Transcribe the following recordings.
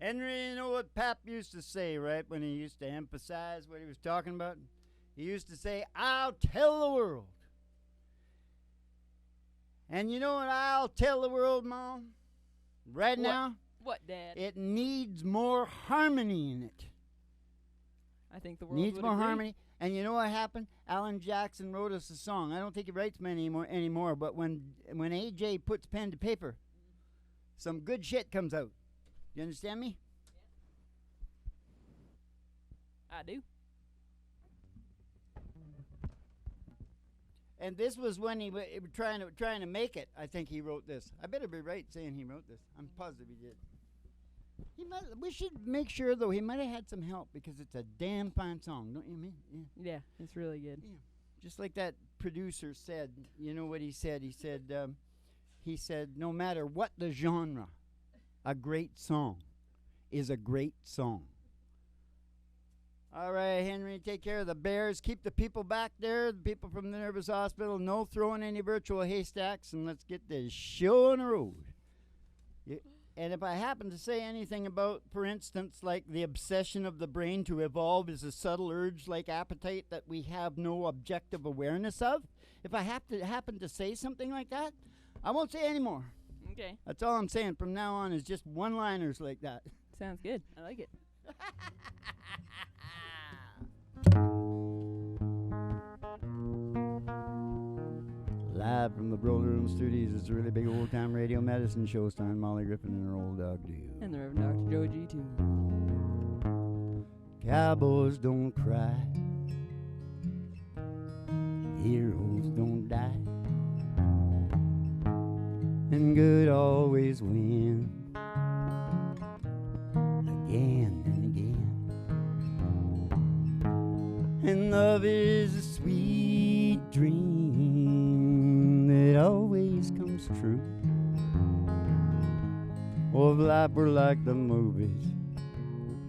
Henry, you know what Pap used to say, right, when he used to emphasize what he was talking about? He used to say, I'll tell the world. And you know what I'll tell the world, Mom? Right now? What, Dad? It needs more harmony in it. I think the world Needs would more agree. harmony. And you know what happened? Alan Jackson wrote us a song. I don't think he writes many anymore, but when AJ puts pen to paper, some good shit comes out. You understand me? I do. And this was when he was trying to make it. I think he wrote this. I better be right saying he wrote this. I'm positive he did. We should make sure, though, he might have had some help because it's a damn fine song, don't you mean? Yeah. Yeah, it's really good. Yeah. Just like that producer said. You know what he said? He said, no matter what the genre, a great song is a great song. All right, Henry, take care of the bears. Keep the people back there, the people from the Nervous Hospital. No throwing any virtual haystacks, and let's get this show on the road. And if I happen to say anything about, for instance, like the obsession of the brain to evolve is a subtle urge like appetite that we have no objective awareness of, if I happen to say something like that, I won't say any more. Okay. That's all I'm saying from now on is just one-liners like that. Sounds good. I like it. Live from the Broiler Room Studios, it's a really big old-time radio medicine show starring Molly Griffin and her old dog, Dio. And the Reverend Dr. Joe G, too. Cowboys don't cry. Heroes don't die. And good always wins. Again and again. And love is a sweet dream that always comes true. Oh, if life were like the movies,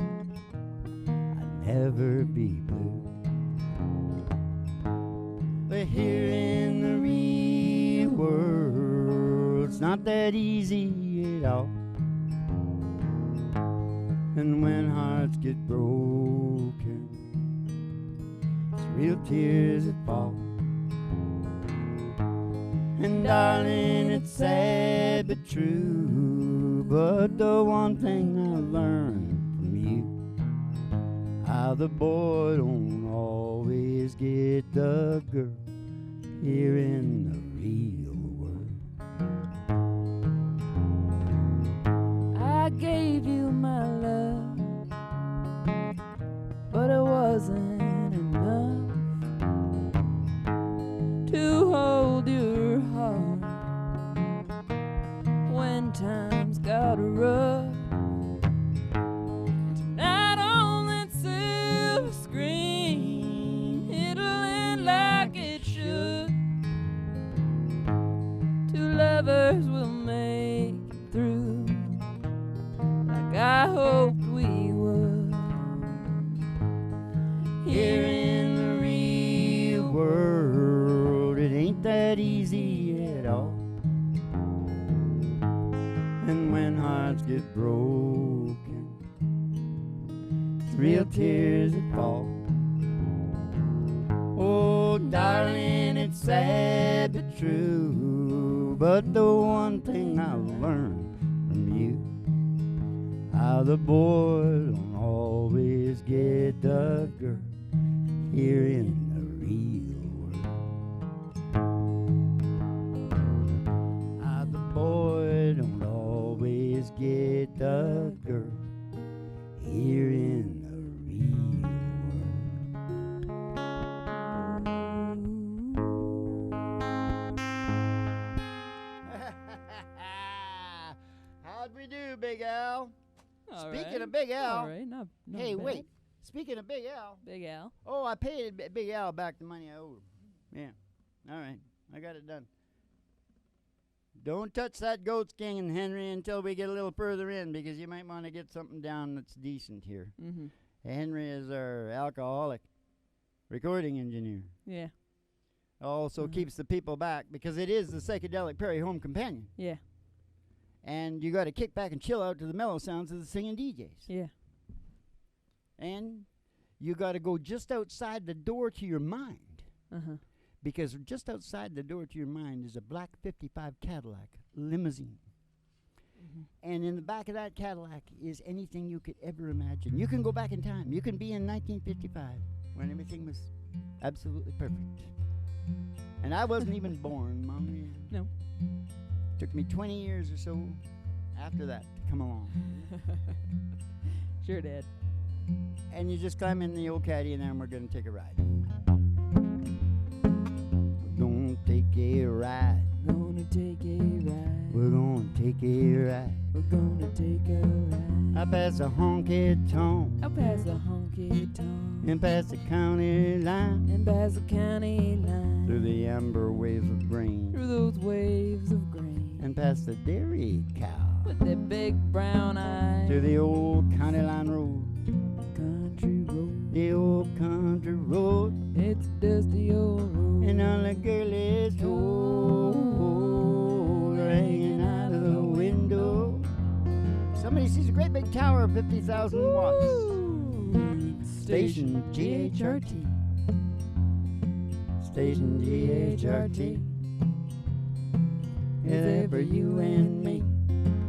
I'd never be blue. But here in the real world, it's not that easy at all. And when hearts get broken, it's real tears that fall. And darling, it's sad but true. But the one thing I learned from you, how the boy don't always get the girl here in the real world. I gave you my love, but it wasn't enough to hold your heart when times got rough. Tonight on that silver screen, it'll end like it should. Two lovers will make it through, like I hoped we would. Here in the real world, it ain't that easy at all. And when hearts get broken, it's real tears that fall. Oh, darling, it's sad but true. But the one thing I learned from you, how the boy don't always get the girl here in the real world. How the boy don't always get the girl here in the real world. How'd we do, Big Al? Speaking of Big Al. All right, not Hey, bad. wait. Speaking of Big Al. Big Al. Oh, I paid Big Al back the money I owed him. Yeah. All right. I got it done. Don't touch that goat skin, Henry, until we get a little further in, because you might want to get something down that's decent here. Mm-hmm. Henry is our alcoholic recording engineer. Yeah. Also keeps the people back, because it is the psychedelic Prairie Home Companion. Yeah. And you got to kick back and chill out to the mellow sounds of the singing DJs. Yeah. And you got to go just outside the door to your mind. Uh-huh. Because just outside the door to your mind is a black 55 Cadillac limousine. And in the back of that Cadillac is anything you could ever imagine. You can go back in time. You can be in 1955 when everything was absolutely perfect. And I wasn't even born, Mommy. No. Took me 20 years or so after that to come along. Sure did. And you just climb in the old Caddy and then we're going to take a ride. We're going to take a ride. Gonna take a ride. We're going to take a ride. We're gonna take a ride. I pass a honky tonk. Out past the honky tonk. And past the county line. And past the county line. Through the amber waves of grain. Through those waves of grain. And past the dairy cow. With their big brown eyes. To the old county line road. Country road. The old country road. It's a dusty old road. And all the girlies told hanging out of the window. Somebody sees a great big tower of 50,000 watts. Station GHRT. Station GHRT. Is there for you and me.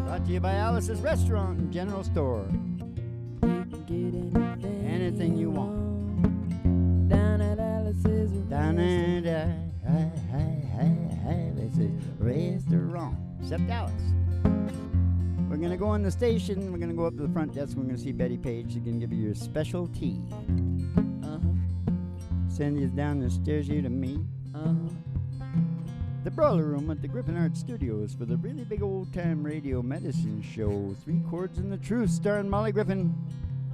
Brought to you by Alice's Restaurant and General Store. You can get Anything you want. Down at Alice's Down at Alice's Restaurant. Except Alice. We're going to go on the station. We're going to go up to the front desk. We're going to see Betty Page. She's going to give you your special tea. Uh-huh. Send you down the stairs here to me. Uh-huh. The Brawler Room at the Griffin Art Studios for the really big old-time radio medicine show. 3 Chords and the Truth, starring Molly Griffin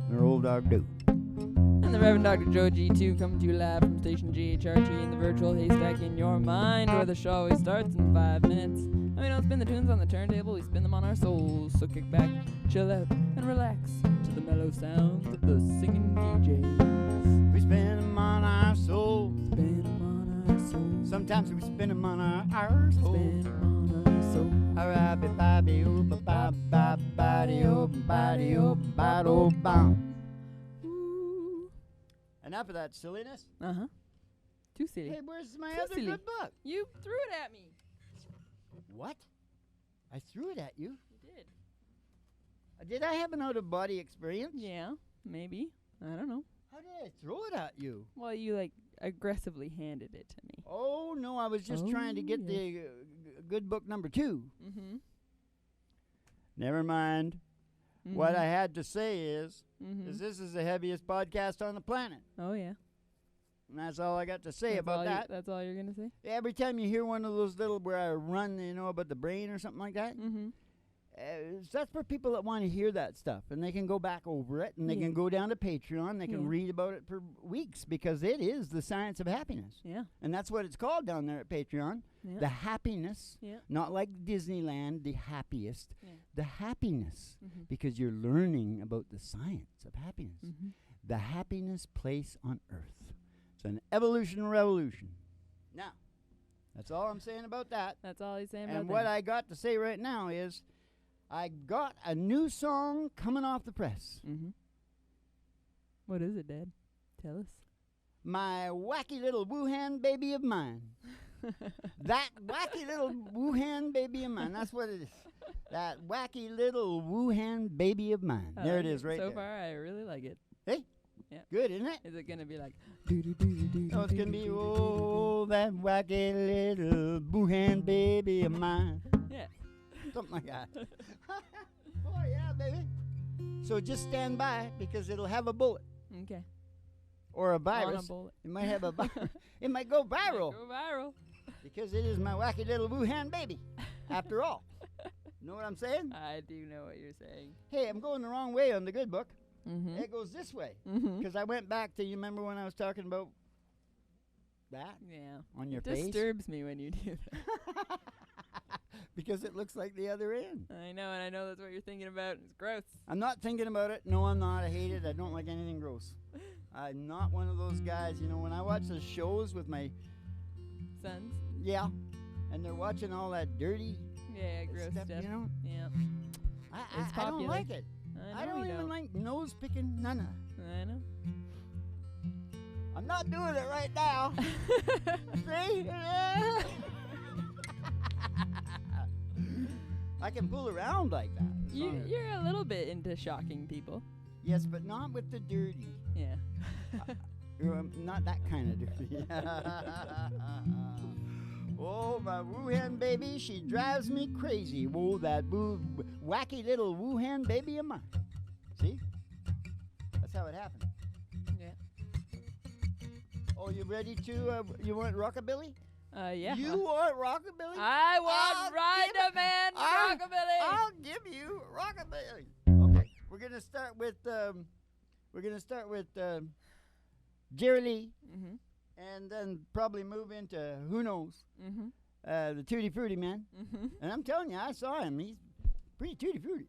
and her old dog, Duke. And the Reverend Dr. Joe G2 coming to you live from Station GHRT in the virtual haystack in your mind, where the show always starts in 5 minutes. And we don't spin the tunes on the turntable, we spin them on our souls. So kick back, chill out, and relax to the mellow sounds of the singing DJs. We spin them on our souls. Spin them on our souls. Sometimes we spin them on our souls. Spin them on our souls. Enough of that silliness. Uh-huh. Too silly. Hey, where's my Too other silly. good book? You threw it at me. What? I threw it at you? You did. Did I have an out-of-body experience? Yeah, maybe. I don't know. How did I throw it at you? Well, you, like, aggressively handed it to me. Oh, no, I was just trying to get the good book number 2. Mm-hmm. Never mind. Mm-hmm. What I had to say is Mm-hmm. this is the heaviest podcast on the planet. Oh, yeah. And that's all I got to say about that. That's all you're going to say? Every time you hear one of those little where I run, about the brain or something like that, Mm-hmm. that's for people that want to hear that stuff. And they can go back over it, and they can go down to Patreon. They can read about it for weeks, because it is the science of happiness. Yeah. And that's what it's called down there at Patreon. Yeah. The happiness, not like Disneyland, the happiest. Yeah. The happiness, Mm-hmm. because you're learning about the science of happiness. Mm-hmm. The happiness place on earth. It's an evolution revolution. Now, that's all I'm saying about that. That's all he's saying about And that. what I got to say right now is I got a new song coming off the press. Mm-hmm. What is it, Dad? Tell us. My wacky little Wuhan baby of mine. That wacky little Wuhan baby of mine. That's what it is. That wacky little Wuhan baby of mine. I There like it is right so there. far, I really like it. Hey? Yeah. Good, isn't it? Is it going to be like... Oh, it's going to be, oh, that wacky little Wuhan baby of mine. Yeah. Something like that. Oh, yeah, baby. So just stand by, because it'll have a bullet. Okay. Or a On a virus. bullet. It might have a it might go viral. Go viral. Because it is my wacky little Wuhan baby, after all. Know what I'm saying? I do know what you're saying. Hey, I'm going the wrong way on the good book. Mm-hmm. It goes this way. Mm-hmm. Because I went back to, you remember when I was talking about that Yeah. on your It face? disturbs me when you do that. Because it looks like the other end. I know, and I know that's what you're thinking about. It's gross. I'm not thinking about it. No, I'm not. I hate it. I don't like anything gross. I'm not one of those guys, when I watch the shows with my, Sons. and they're watching all that dirty Yeah, gross stuff, stuff. you know. Yeah. I It's don't popular. like it. I I know don't you even don't. like nose picking. None of. I know. I'm not doing it right now. See? I can fool around like that. as long as- You're a little bit into shocking people. Yes, but not with the dirty. Yeah. Not that kind of dirty. Oh, my Wuhan baby, she drives me crazy. Whoa, that wacky little Wuhan baby of mine. See? That's how it happened. Yeah. Oh, you ready to, you want rockabilly? Yeah. You want rockabilly? I want I'll Ride give a Man I'll- Rockabilly. I'll give you rockabilly. Okay, we're gonna start with Jerry Lee, Mm-hmm. and then probably move into who knows, Mm-hmm. the Tutti Frutti Man. Mm-hmm. And I'm telling you, I saw him. He's pretty tutti frutti.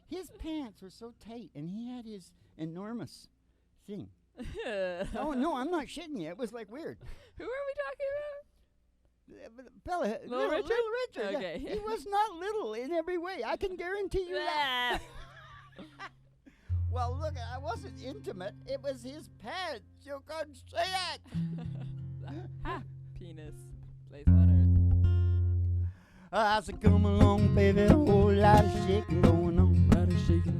His pants were so tight, and he had his enormous thing. Oh no, I'm not shitting you. It was like weird. Who are we talking Fella, Little Richard? Little Richard. yeah. Okay. He was not little in every way. I can guarantee you that. about? Well, look, I wasn't intimate. It was his pants. You couldn't say that. Ha! Penis. Place on I said, come along, baby. A whole lot of shaking going on. Earth.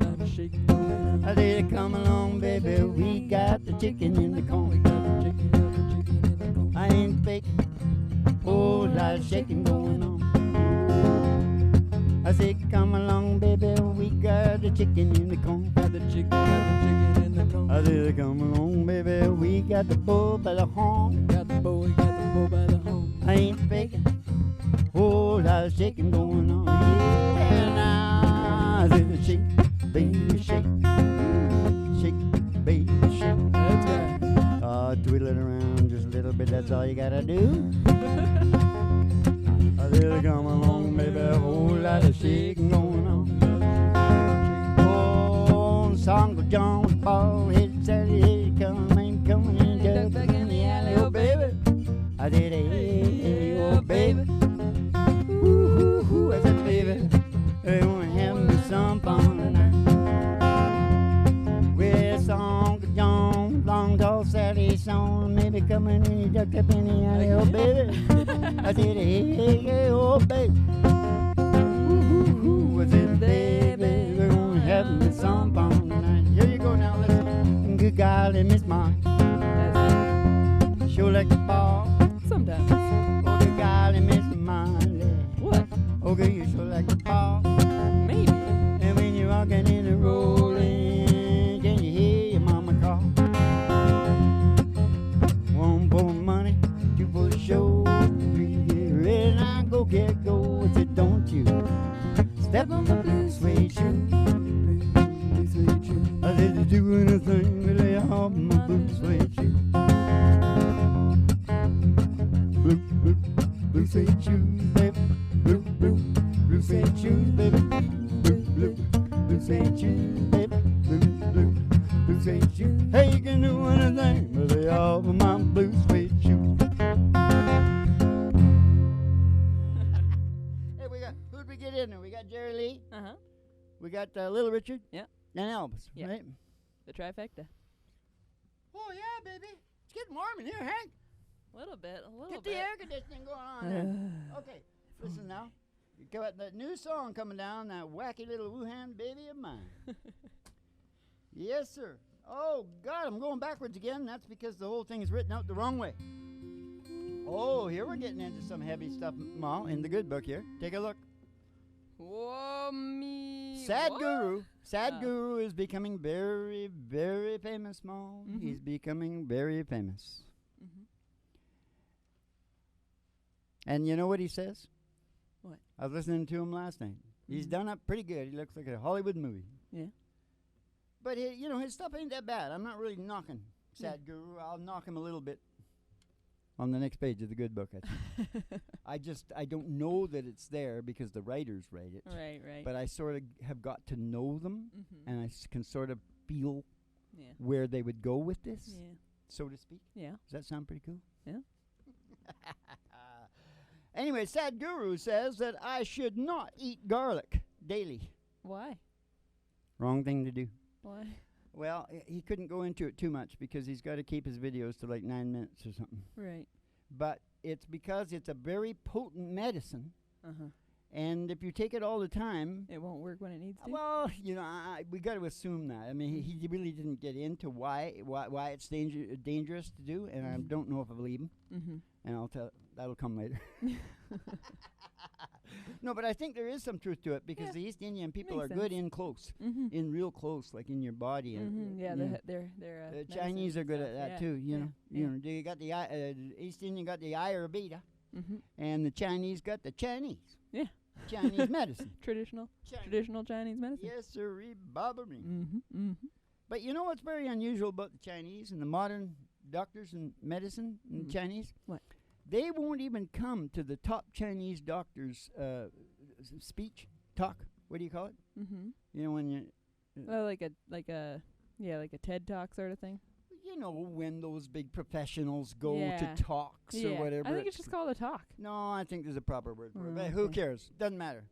Lot of shaking going on. I said, come along, baby. We got the chicken in the corn. Got the chicken in the corn. I ain't faking. Whole lot of shaking going on. I said, come along, baby. We got the chicken in the corn. Got the chicken in the corn. I said, come along, baby. We got the bull by the horn. Got the bull by the horn. I ain't faking. Whole lot of shaking going on. Yeah, now I said, shake, baby, shake. Shake, baby, shake. That's right. Twiddle it around just a little bit. That's all you gotta do. I said, come along, baby. A whole lot of shaking going on. Oh, song of John's ball head, Sally, head, coming in, duck back in the alley, oh baby. I did hey, oh baby. Ooh, I said, baby, they wanna have me some fun tonight. With song of John, long tall Sally song, maybe coming in, duck up in the alley, oh baby. I said, hey, oh baby. Ooh, I said, baby, we're gonna have me some fun tonight. Here you go now, listen. Good golly, Miss Mine. That's Sure like the ball. it. Sometimes. Oh, good golly, Miss Miley. What? Okay, you sure like the ball. Maybe. And when you're walking in the rolling, can you hear your mama call? One for money, two for the show, three to get ready, now go get go. I said, don't you step on the blue suede shoe. I said, to do anything to lay off my blue suede shoe. Blue suede shoes, baby. Blue suede shoes, baby. Blue suede shoes, baby. Blue suede shoes. Hey, you can do anything but lay off my blue suede shoes. Hey, who'd we get in there? We got Jerry Lee. Uh-huh. We got Little Richard. Yeah. And Elvis, Yeah. right? The trifecta. Oh, yeah, baby. It's getting warm in here, Hank. A little bit. Get the air conditioning going on there. Okay, listen now. You got that new song coming down, that wacky little Wuhan baby of mine. Yes, sir. Oh, God, I'm going backwards again. That's because the whole thing is written out the wrong way. Oh, here we're getting into some heavy stuff, Ma, in the good book here. Take a look. Whoa, me. Sad what? Guru. Sad Guru is becoming very, very famous, Ma. Mhm. He's becoming very famous. Mhm. And you know what he says? What? I was listening to him last night. He's Mhm. done up pretty good. He looks like a Hollywood movie. Yeah. But his stuff ain't that bad. I'm not really knocking Sad Guru. I'll knock him a little bit on the next page of the good book. I think. I don't know that it's there because the writers write it. Right. But I sort of have got to know them, Mm-hmm. and I can sort of feel Yeah. where they would go with this, Yeah. so to speak. Yeah. Does that sound pretty cool? Yeah. Anyway, Sadhguru says that I should not eat garlic daily. Why? Wrong thing to do. Why? Well, he couldn't go into it too much because he's got to keep his videos to like 9 minutes or something. Right. But it's because it's a very potent medicine. Uh-huh. And if you take it all the time, It won't work when it needs to? well, we got to assume that. I mean, he really didn't get into why it's dangerous to do, and I don't know if I believe him. Mm-hmm. And I'll tell that'll come later. No, but I think there is some truth to it because Yeah. the East Indian people Makes are good sense. in close, Mm-hmm. in real close, like in your body. And Mm-hmm. Yeah, they're the Chinese are good at that too. You Yeah. know, they got the East Indian got the Ayurveda, Mm-hmm. and the Chinese got the Chinese. Yeah. Chinese medicine. Traditional Chinese medicine. Yes, sir, bother me. Mm-hmm. Mm-hmm. But you know what's very unusual about the Chinese and the modern doctors and medicine and Chinese? What? They won't even come to the top Chinese doctors' speech, talk. What do you call it? Mm-hmm. You know, when you... Well, like a TED Talk sort of thing. You know, when those big professionals go Yeah. to talks or whatever. I think it's just called a talk. No, I think there's a proper word for it. Oh, But who okay. cares? Doesn't matter.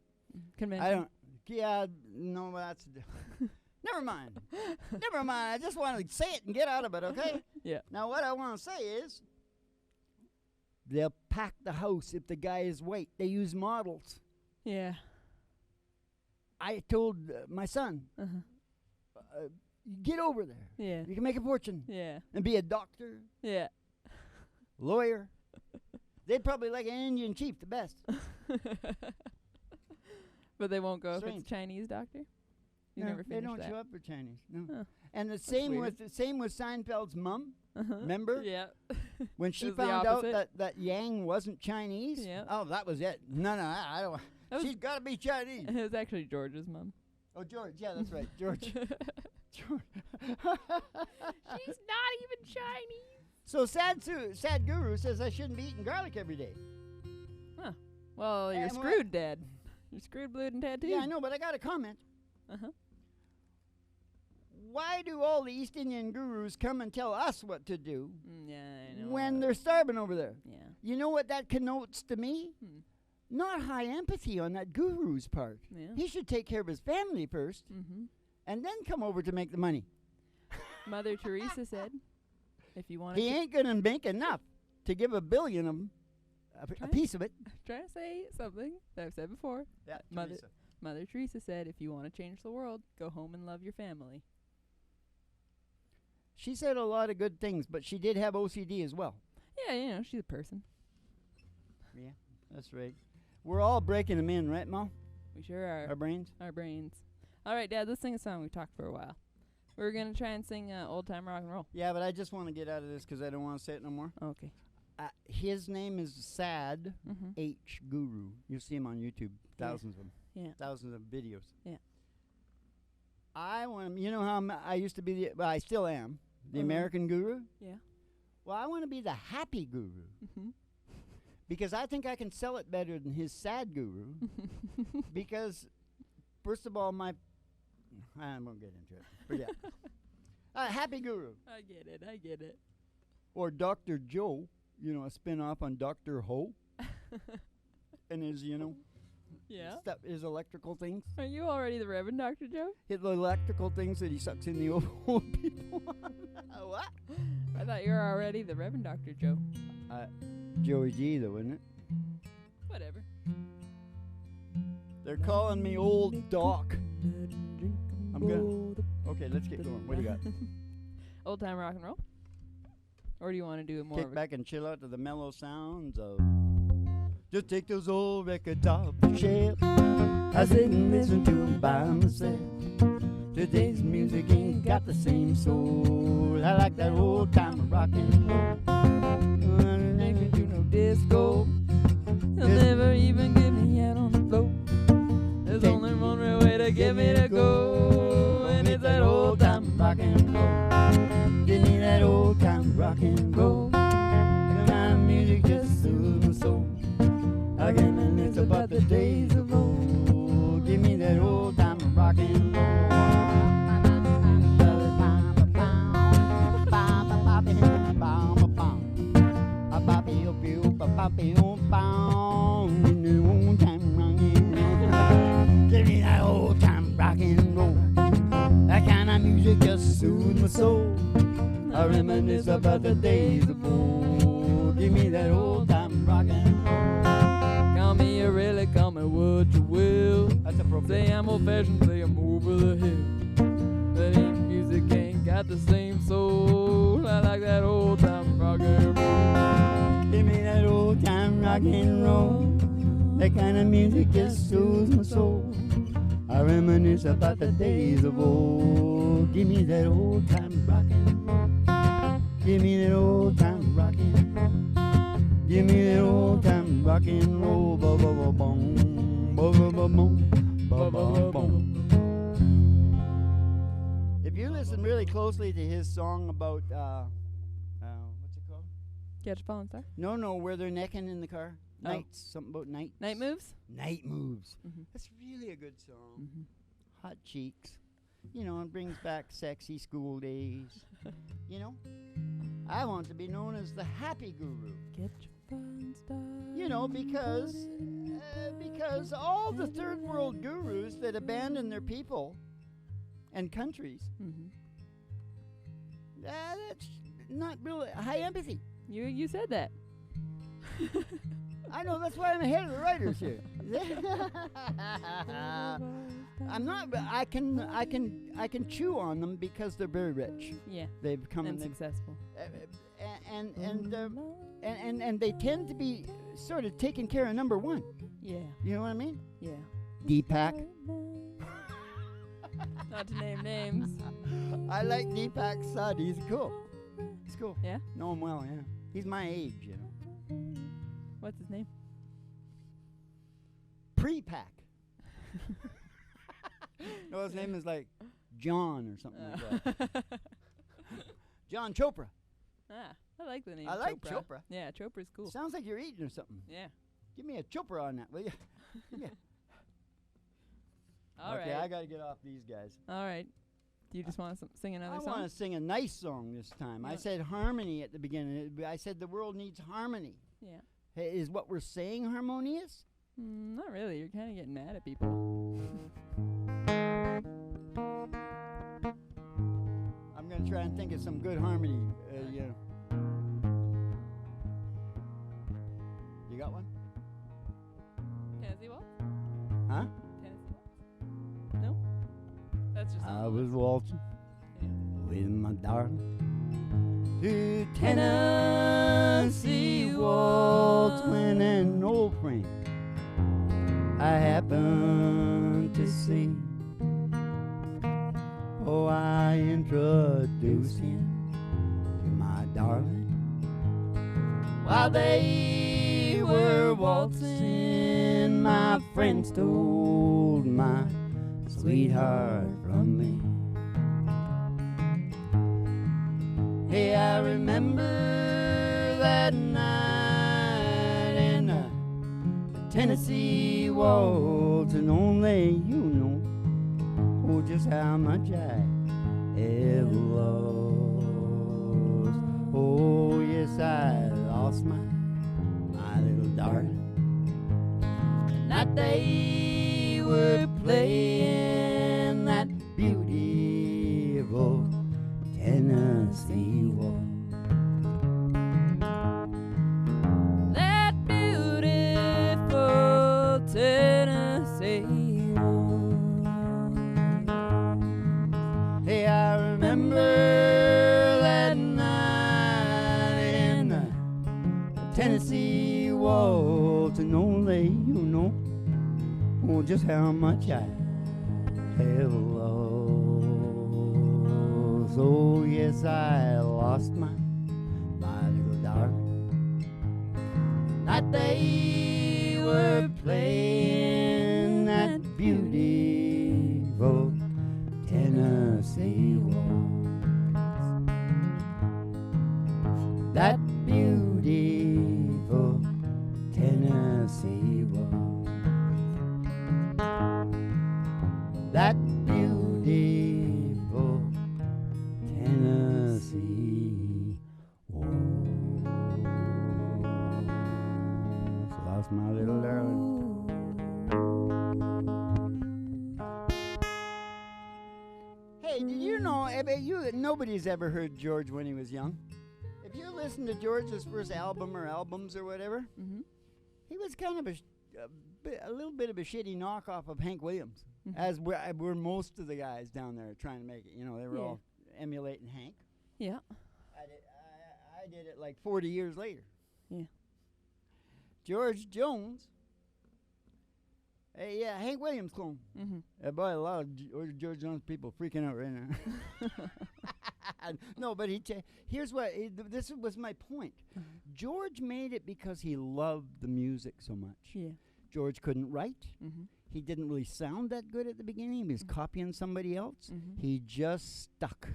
Convention. I don't... Yeah, no, that's... Never mind. Never mind. I just want to say it and get out of it, okay? Yeah. Now, what I want to say is, they'll pack the house if the guy is white. They use models. Yeah. I told my son, Uh-huh. get over there. Yeah. You can make a fortune Yeah. and be a doctor, Yeah. lawyer. They'd probably like an Indian chief the best. But they won't go if Strange. it's a Chinese doctor? You No, never they finished don't that. show up for Chinese. No. Huh. And the same weird. with Seinfeld's mum. Uh-huh. Remember? Yeah. When she It was the found out opposite. that Yang wasn't Chinese. Yeah. Oh, that was it. No, I don't. That was- She's got to be Chinese. It was actually George's mom. Oh, George. Yeah, that's right. George. George. She's not even Chinese. So Sadhguru says I shouldn't be eating garlic every day. Well, you're And what- screwed, Dad. You're screwed, Blued, and Tattooed. Yeah, I know, but I got a comment. Uh-huh. Why do all the East Indian gurus come and tell us what to do Yeah, I know. when they're starving over there? Yeah. You know what that connotes to me? Hmm. Not high empathy on that guru's part. Yeah. He should take care of his family first Mm-hmm. and then come over to make the money. Mother Teresa said, if you want He ain't going to make enough to give $1 billion of 'em a Try- piece of it. trying to say something that I've said before. Yeah, Mother Teresa said, if you want to change the world, go home and love your family. She said a lot of good things, but she did have OCD as well. Yeah, you know, she's a person. Yeah, that's right. We're all breaking them in, right, Mo? We sure are. Our brains? Our brains. All right, Dad, let's sing a song. We've talked for a while. We're going to try and sing old time rock and roll. Yeah, but I just want to get out of this because I don't want to say it no more. Okay. His name is Sad Mm-hmm. H Guru. You see him on YouTube, thousands of them, Yeah. thousands of videos. Yeah. I want. You know how I used to be. Well, I still am the Uh-huh. American Guru. Yeah. Well, I want to be the Happy Guru Mm-hmm. because I think I can sell it better than his Sad Guru. Because, first of all, I won't get into it. Forget. Happy Guru I get it. or Dr. Joe. You know, a spin-off on Dr. Ho and his, Yeah. his electrical things. Are you already the Reverend Dr. Joe? His electrical things that he sucks in the old people. What? I thought you were already the Reverend Dr. Joe. Joey G, though, isn't it? Whatever. They're calling me Old Doc. I'm gonna. Okay, let's get going. What do you got? Old time rock and roll? Or do you want to do more Kick of a back and chill out to the mellow sounds of. Just take those old records off the shelf. I sit and listen to 'em by myself. Today's music ain't got the same soul. I like that old time rock and roll. Ain't do no disco. You'll never even get me out on the floor. There's only one real way to get me to go, and it's that old time rock and roll. Give me that old time rock and roll. The kind of music just soothes my soul. I can reminisce about the days of old. Give me that old time rock and roll. in the old time rock and roll. Give me that old time rock and roll. That kind of music just soothes my soul. I reminisce about the days of old. Give me that old time rock and roll. Call me a really, call me what you will. That's appropriate. Say I'm old fashioned, say I'm over the hill. That ain't music, ain't got the same soul. I like that old time rock and roll. Give me that old time rock and roll. That kind of music just soothes my soul. I reminisce about the days of old. Give me that old time rock and roll. Give me that old time rock and roll. Give me that old time rock and roll. Ba ba ba boom, ba ba ba boom, ba ba boom. If you listen really closely to his song about what's it called? Catch a falling star. No, where they're necking in the car. Oh. Nights, something about nights. Night moves. Night moves. Mhm. That's really a good song. Mhm. Hot cheeks. You know, it brings back sexy school days. You know, I want to be known as the happy guru. Catch a falling star. You know, because all the third world gurus that abandon their people and countries, Mhm. that's not really high empathy. You said that. I know, that's why I'm ahead of the writers here. I'm not, but I can chew on them because they're very rich. Yeah. They've come And and successful. and they tend to be sort of taking care of number one. Yeah. You know what I mean? Yeah. Deepak. Not to name names. I like Deepak Sud. He's cool. He's cool. Yeah. Know him well. Yeah. He's my age. You know. What's his name? Pre-pack. No, his name is like John or something like that. John Chopra. I like the name. I like Chopra. Yeah, Chopra's cool. Sounds like you're eating or something. Yeah. Give me a Chopra on that, will you? Yeah. All Okay, right. I gotta get off these guys. All right. Do you just want to sing another I song? want to sing a nice song this time. I Yeah. said harmony at the beginning. I said the world needs harmony. Yeah. Hey, is what we're saying harmonious? Not really. You're kind of getting mad at people. I'm gonna try and think of some good harmony. Yeah. You got one? Tennessee Waltz? Huh? Tennessee Waltz? No? That's just I was waltzing Yeah. with my darling to Tennessee Waltz when an old friend I happened to see. Oh, I introduced him to my darling while they were waltzing. My friend stole my sweetheart from me. Hey, I remember that night in the Tennessee Waltz, and only you know just how much I ever lost. Oh, yes, I lost my little darling. That they were playing that beautiful Tennessee Waltz. That beautiful Tennessee Waltz. Hey, I remember that night in the Tennessee Waltz, and only you know just how much I have lost. Oh, yes, I lost my little darling. That they were playing that beautiful Tennessee Waltz. That beautiful Tennessee Waltz. That beautiful Tennessee Waltz. Lost my little darling. know, nobody's ever heard George when he was young. If you listen to George's first album or albums or whatever, he was kind of a little bit of a shitty knockoff of Hank Williams, as were most of the guys down there trying to make it. You know, they were all emulating Hank. Yeah. I did it like 40 years later. Yeah. George Jones. Hey, yeah, Hank Williams clone. Boy, a lot of George Jones people freaking out right now. No, but here's what, this was my point. George made it because he loved the music so much. Yeah. George couldn't write. He didn't really sound that good at the beginning. He was copying somebody else. He just stuck.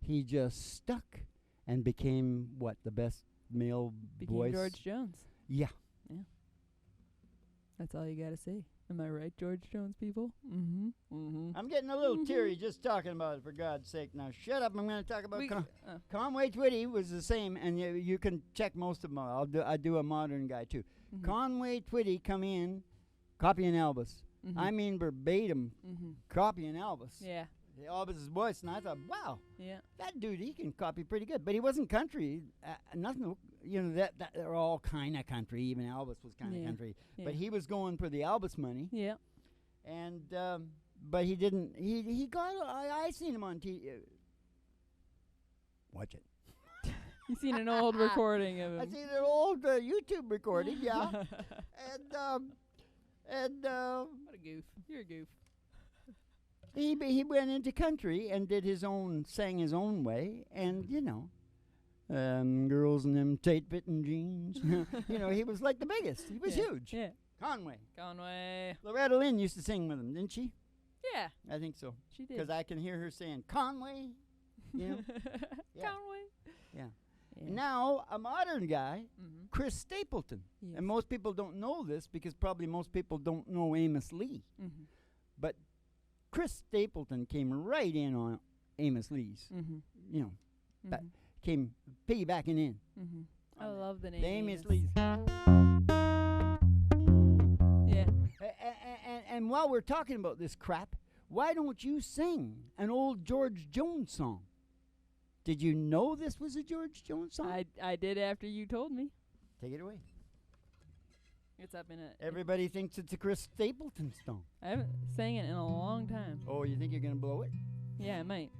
He just stuck and became, the best male voice? George Jones. Yeah. Yeah. That's all you got to say. Am I right, George Jones people? I'm getting a little teary just talking about it, for God's sake. Now, shut up. I'm going to talk about Conway Twitty was the same, and you can check most of them. I do a modern guy, too. Conway Twitty come in copying Elvis. I mean verbatim copying Elvis. Yeah. Elvis's voice, and I thought, wow, that dude, he can copy pretty good. But he wasn't country. Nothing, that they're all kind of country. Even Elvis was kind of country. Yeah. But he was going for the Elvis money. Yeah. And, but he didn't, he got, I seen him on TV. Watch it. You seen an old recording of him. I seen an old YouTube recording, yeah. And what a goof. You're a goof. He went into country and sang his own way, and girls in them tight fitting jeans. He was like the biggest. He was huge. Yeah. Conway. Loretta Lynn used to sing with him, didn't she? Yeah. I think so. She did. Because I can hear her saying Conway. Yeah. Conway. Yeah. Now, a modern guy, Chris Stapleton. Yes. And most people don't know this because probably most people don't know Amos Lee. But Chris Stapleton came right in on Amos Lee's. Came piggybacking in. I love the name. Amos Lee's. Yeah. And while we're talking about this crap, why don't you sing an old George Jones song? Did you know this was a George Jones song? I did after you told me. Take it away. It's up in it. Everybody thinks it's a Chris Stapleton song. I haven't sang it in a long time. Oh, you think you're going to blow it? Yeah, I might.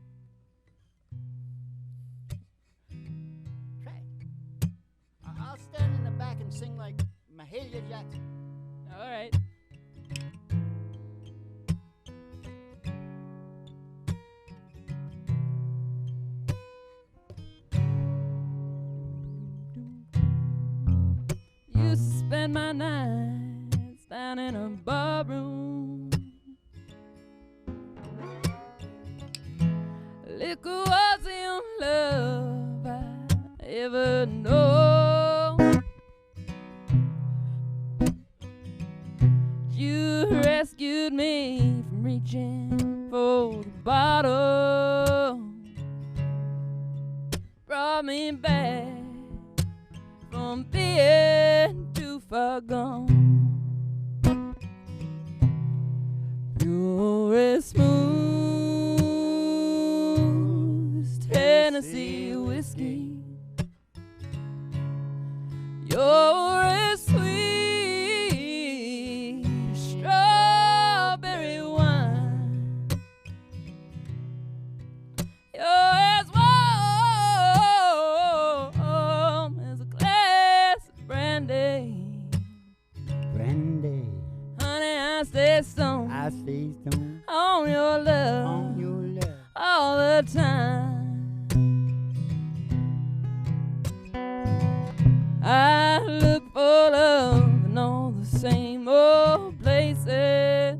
Try it. I'll stand in the back and sing like Mahalia Jackson. All right. Used to spend my nights down in a barroom. Liquor was the only love I ever know. You rescued me from reaching for the bottle, brought me back from being too far gone. You're as smooth as Tennessee whiskey. You're as sweet as strawberry wine. You're as warm as a glass of brandy. Brandy. Honey, I stay stoned. I stay stoned. On your love. On your love. All the time. I look for love in all the same old places.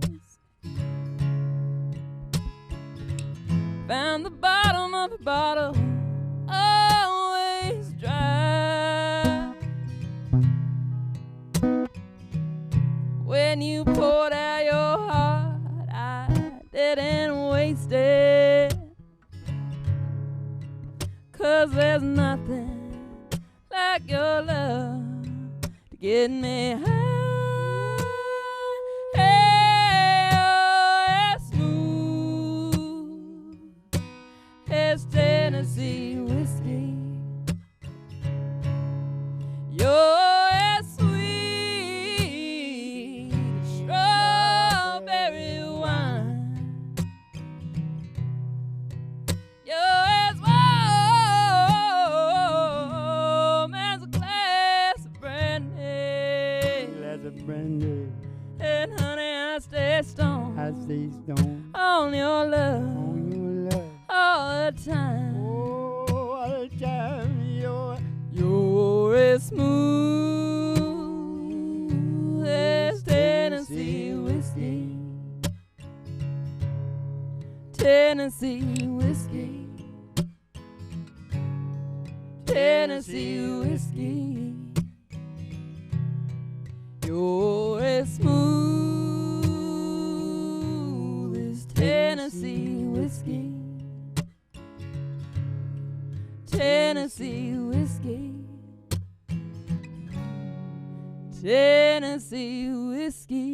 Found the bottom of the bottle always dry. When you poured out your heart, I didn't waste it. 'Cause there's nothing like your love to get me high. Hey, oh, as smooth stay stoned. I stay stoned On your love. on your love. All the time. Oh, all the time You're as smooth as Tennessee whiskey. Tennessee whiskey. Tennessee whiskey. You're as smooth as Tennessee whiskey. Tennessee whiskey. Tennessee whiskey.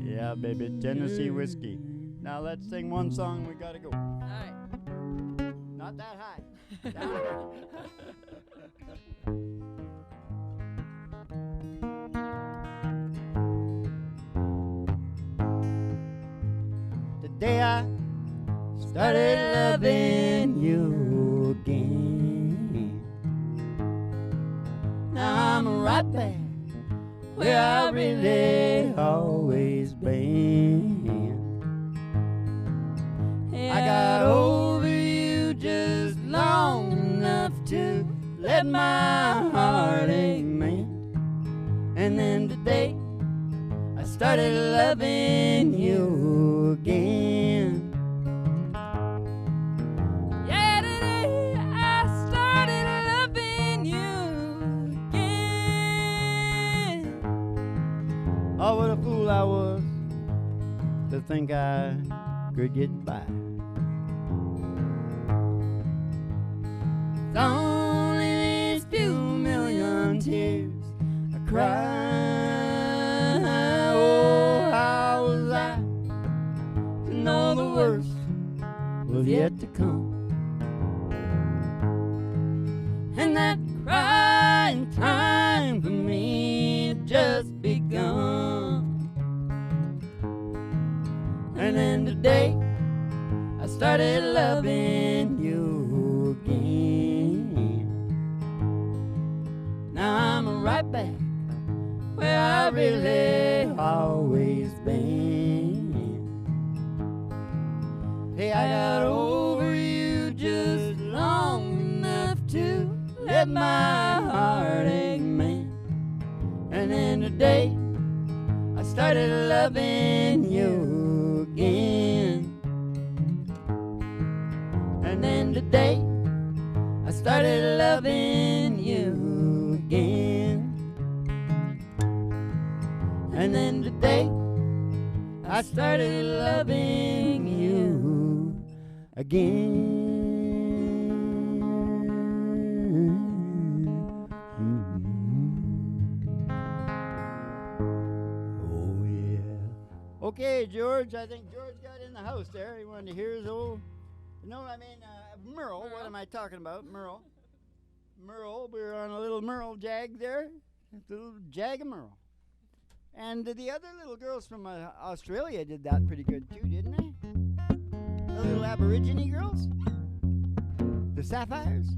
Yeah, baby, Tennessee whiskey. Now let's sing one song. We gotta go. Alright. Not that high. Down. The day I started loving you again, now I'm right back where I really always been. I got over you just long enough to let my heart mend. And then today I started loving you again. Yeah, today I started loving you again. Oh, what a fool I was to think I could get by. It's only these few million tears I cry. Oh, how was I to know the worst was yet to come? And that crying time for me had just begun. And then today I started loving you again. Now I'm right back where I really always been. Hey, I got over you just long enough to let my heart mend. And then today I started loving you again. And then today I started loving you again. And then today I started loving you again. Oh yeah. Okay, George. I think George got in the house there. He wanted to hear his old. No, I mean Merle. What am I talking about? Merle. Merle. We were on a little Merle jag there. A little jag of Merle. And the other little girls from Australia did that pretty good too, didn't they? The little Aborigine girls? The Sapphires?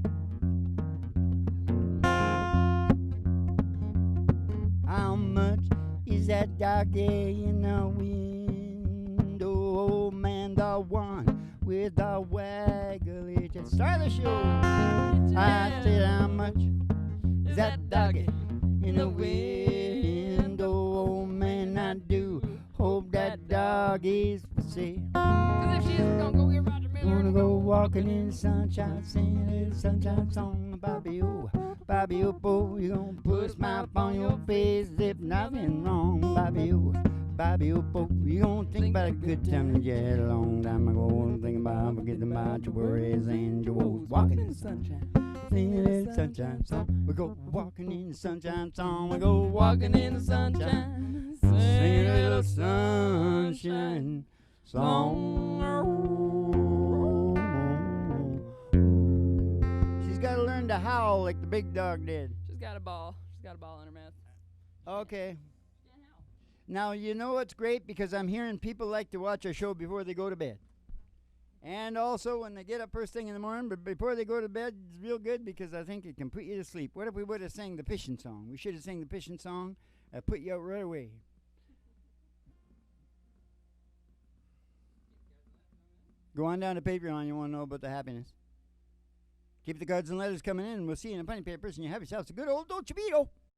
How much is that doggy in the window? Oh man, the one with the waggly tail. Start the show. I said, how much is that doggy in the window? Oh man, I do hope that dog is for sale. 'Cause if she's gonna go get Roger Miller. Gonna go walking in the sunshine, singing a little sunshine song. Bobby oh, you gonna put a smile upon your face if nothing wrong. Bobby oh, you gonna think about a good time that you had a long time ago. Think about forgetting about your worries and your woes. Walking in the sunshine, singing a little sunshine song. We go walking in the sunshine song. We go walking in the sunshine, singing a little sunshine song. She's got to learn to howl like the big dog did. She's got a ball. She's got a ball in her mouth. Okay. Now, you know what's great? Because I'm hearing people like to watch our show before they go to bed. And also when they get up first thing in the morning, but before they go to bed, it's real good because I think it can put you to sleep. What if we would have sang the fishing song? We should have sang the fishing song. Put you out right away. Go on down to Patreon. You want to know about the happiness. Keep the cards and letters coming in. We'll see you in the funny papers, and you have yourselves a good old Dolce Vito.